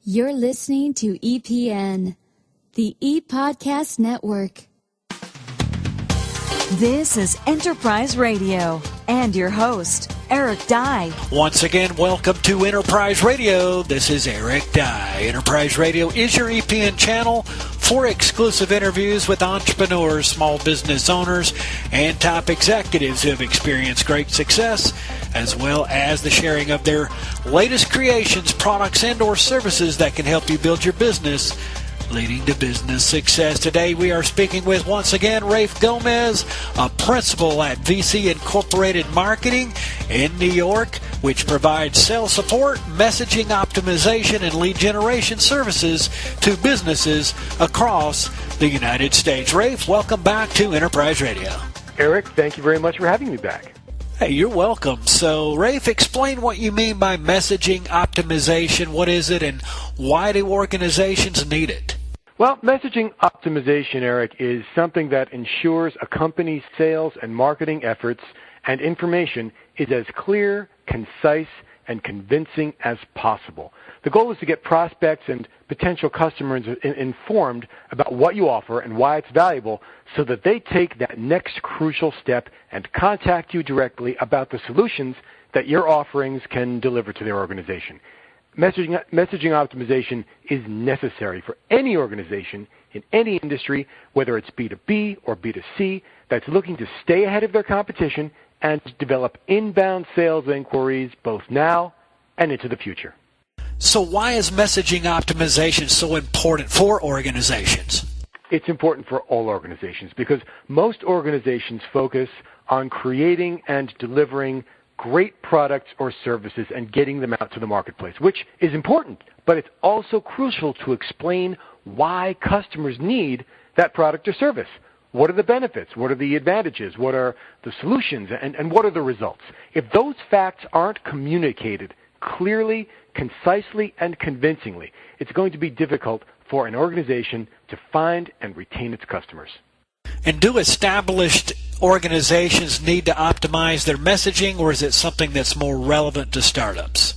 You're listening to EPN, the ePodcast Network. This is Enterprise Radio and your host, Eric Dye. Once again, welcome to Enterprise Radio. This is Eric Dye. Enterprise Radio is your EPN channel for exclusive interviews with entrepreneurs, small business owners, and top executives who have experienced great success, as well as the sharing of their latest creations, products, and or services that can help you build your business, leading to business success. Today we are speaking with, once again, Rafe Gomez, a principal at VC Incorporated Marketing in New York, which provides sales support, messaging optimization, and lead generation services to businesses across the United States. Rafe, welcome back to Enterprise Radio. Eric, thank you very much for having me back. Hey, you're welcome. So, Rafe, explain what you mean by messaging optimization. What is it, and why do organizations need it? Well, messaging optimization, Eric, is something that ensures a company's sales and marketing efforts and information is as clear, concise, and convincing as possible. The goal is to get prospects and potential customers informed about what you offer and why it's valuable so that they take that next crucial step and contact you directly about the solutions that your offerings can deliver to their organization. Messaging optimization is necessary for any organization in any industry, whether it's B2B or B2C, that's looking to stay ahead of their competition and develop inbound sales inquiries both now and into the future. So why is messaging optimization so important for organizations? It's important for all organizations because most organizations focus on creating and delivering great products or services and getting them out to the marketplace, which is important, but it's also crucial to explain why customers need that product or service. What are the benefits? What are the advantages? What are the solutions? And what are the results? If those facts aren't communicated clearly, concisely, and convincingly, it's going to be difficult for an organization to find and retain its customers. And do established organizations need to optimize their messaging, or is it something that's more relevant to startups?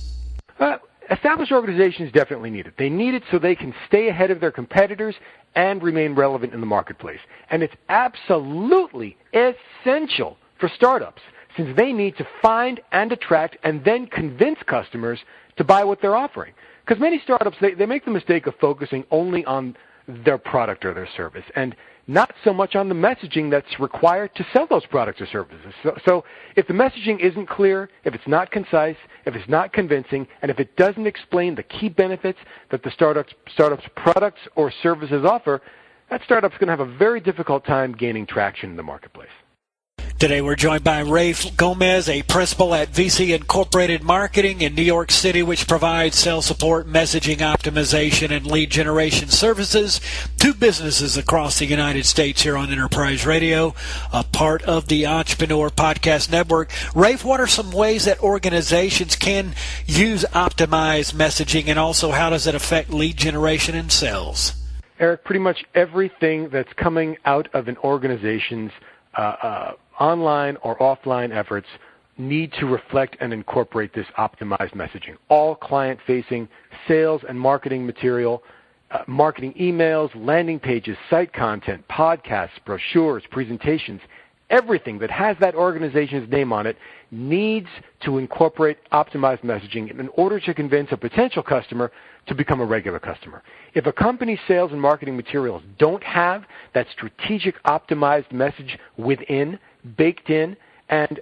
Established organizations definitely need it. They need it so they can stay ahead of their competitors and remain relevant in the marketplace. And it's absolutely essential for startups, since they need to find and attract and then convince customers to buy what they're offering. Because many startups, they make the mistake of focusing only on their product or their service, and not so much on the messaging that's required to sell those products or services. So if the messaging isn't clear, if it's not concise, if it's not convincing, and if it doesn't explain the key benefits that the startup's products or services offer, that startup's going to have a very difficult time gaining traction in the marketplace. Today we're joined by Rafe Gomez, a principal at VC Incorporated Marketing in New York City, which provides sales support, messaging optimization, and lead generation services to businesses across the United States here on Enterprise Radio, a part of the Entrepreneur Podcast Network. Rafe, what are some ways that organizations can use optimized messaging, and also how does it affect lead generation and sales? Eric, pretty much everything that's coming out of an organization's online or offline efforts need to reflect and incorporate this optimized messaging. All client-facing sales and marketing material, marketing emails, landing pages, site content, podcasts, brochures, presentations, everything that has that organization's name on it needs to incorporate optimized messaging in order to convince a potential customer to become a regular customer. If a company's sales and marketing materials don't have that strategic optimized message within, baked in, and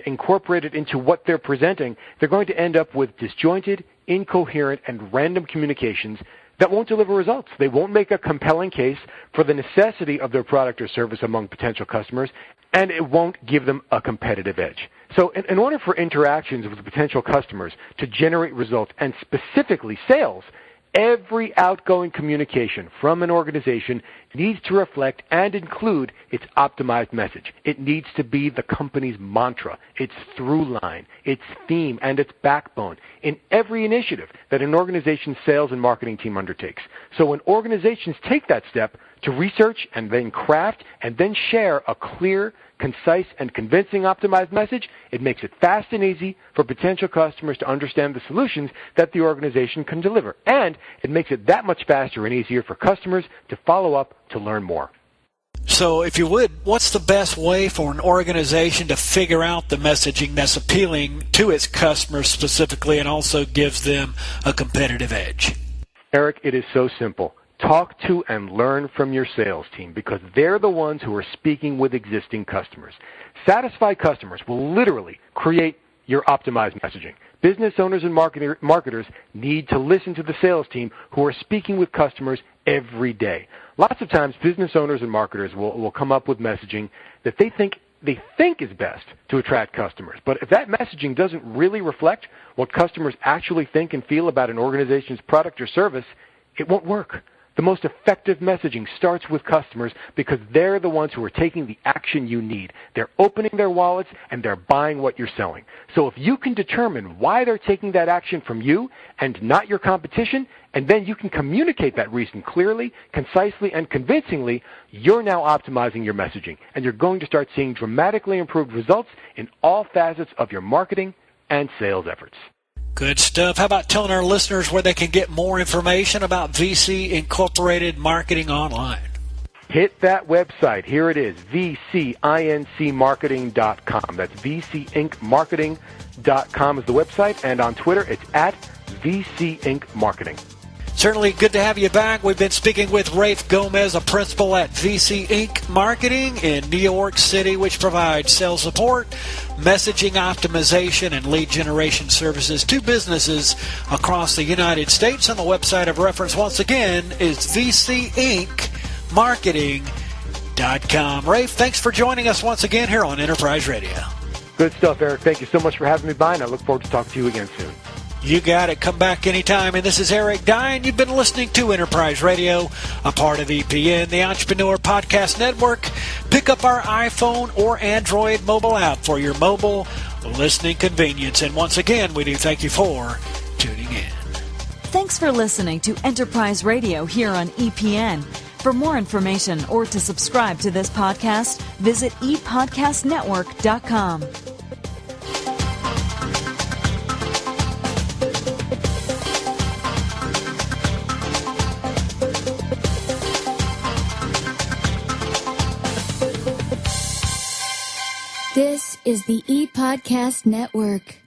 incorporated into what they're presenting, they're going to end up with disjointed, incoherent, and random communications that won't deliver results. They won't make a compelling case for the necessity of their product or service among potential customers, and it won't give them a competitive edge. So in order for interactions with potential customers to generate results, and specifically sales, every outgoing communication from an organization needs to reflect and include its optimized message. It needs to be the company's mantra, its through line, its theme, and its backbone in every initiative that an organization's sales and marketing team undertakes. So when organizations take that step to research and then craft and then share a clear, concise, and convincing optimized message, it makes it fast and easy for potential customers to understand the solutions that the organization can deliver. And it makes it that much faster and easier for customers to follow up to learn more. So if you would, what's the best way for an organization to figure out the messaging that's appealing to its customers specifically and also gives them a competitive edge? Eric, it is so simple. Talk to and learn from your sales team because they're the ones who are speaking with existing customers. Satisfied customers will literally create your optimized messaging. Business owners and marketers need to listen to the sales team who are speaking with customers every day. Lots of times business owners and marketers will come up with messaging that they think is best to attract customers. But if that messaging doesn't really reflect what customers actually think and feel about an organization's product or service, it won't work. The most effective messaging starts with customers because they're the ones who are taking the action you need. They're opening their wallets and they're buying what you're selling. So if you can determine why they're taking that action from you and not your competition, and then you can communicate that reason clearly, concisely, and convincingly, you're now optimizing your messaging. And you're going to start seeing dramatically improved results in all facets of your marketing and sales efforts. Good stuff. How about telling our listeners where they can get more information about VC Incorporated Marketing Online? Hit that website. Here it is, vcincmarketing.com. That's vcincmarketing.com is the website, and on Twitter it's at vcincmarketing. Certainly good to have you back. We've been speaking with Rafe Gomez, a principal at VC Inc. Marketing in New York City, which provides sales support, messaging optimization, and lead generation services to businesses across the United States. And the website of reference, once again, is vcincmarketing.com. Rafe, thanks for joining us once again here on Enterprise Radio. Good stuff, Eric. Thank you so much for having me by, and I look forward to talking to you again soon. You got it. Come back anytime. And this is Eric Dye, and you've been listening to Enterprise Radio, a part of EPN, the Entrepreneur Podcast Network. Pick up our iPhone or Android mobile app for your mobile listening convenience. And once again, we do thank you for tuning in. Thanks for listening to Enterprise Radio here on EPN. For more information or to subscribe to this podcast, visit epodcastnetwork.com. This is the ePodcast Network.